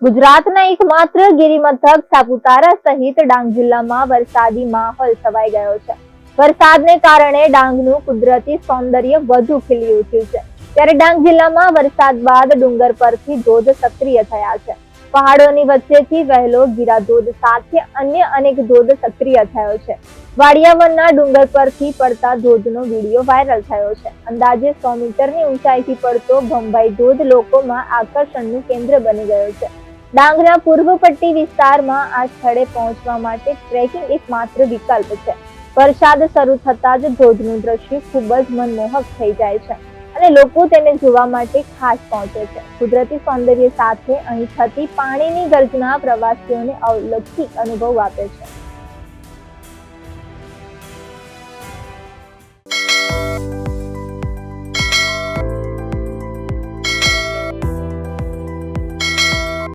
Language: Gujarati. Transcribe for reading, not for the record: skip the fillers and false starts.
ગુજરાતના એકમાત્ર ગિરિમથક સાપુતારા સહિત ડાંગ જિલ્લામાં વરસાદી માહોલ છવાઈ ગયો છે. વરસાદને કારણે ડાંગનું કુદરતી સૌંદર્ય વધુ ખીલી ઉઠ્યું છે. ત્યારે ડાંગ જિલ્લામાં વરસાદ બાદ ડુંગર પરથી ધોધ સક્રિય થયા છે. પહાડોની વચ્ચેથી વહેલો ગીરા ધોધ સાથે અન્ય અનેક ધોધ સક્રિય થયો છે. વાડિયાવનના ડુંગર પરથી પડતા ધોધનો વિડીયો વાયરલ થયો છે. અંદાજે 100 મીટરની ઊંચાઈથી પડતો ભંભાઈ ધોધ લોકોમાં આકર્ષણનું કેન્દ્ર બની ગયો છે. ડાંગના પૂર્વ પટ્ટી વિસ્તારમાં આ સ્થળે પહોંચવા માટે ટ્રેકિંગ એકમાત્ર વિકલ્પ છે. વરસાદ શરૂ થતાં જ ધોધનું દ્રશ્ય ખૂબ જ મનમોહક થઈ જાય છે અને લોકો તેને જોવા માટે ખાસ પહોંચે છે. કુદરતી સૌંદર્ય સાથે અહીં થતી પાણીની ગર્જના પ્રવાસીઓને અલૌકિક અનુભવ આપે છે.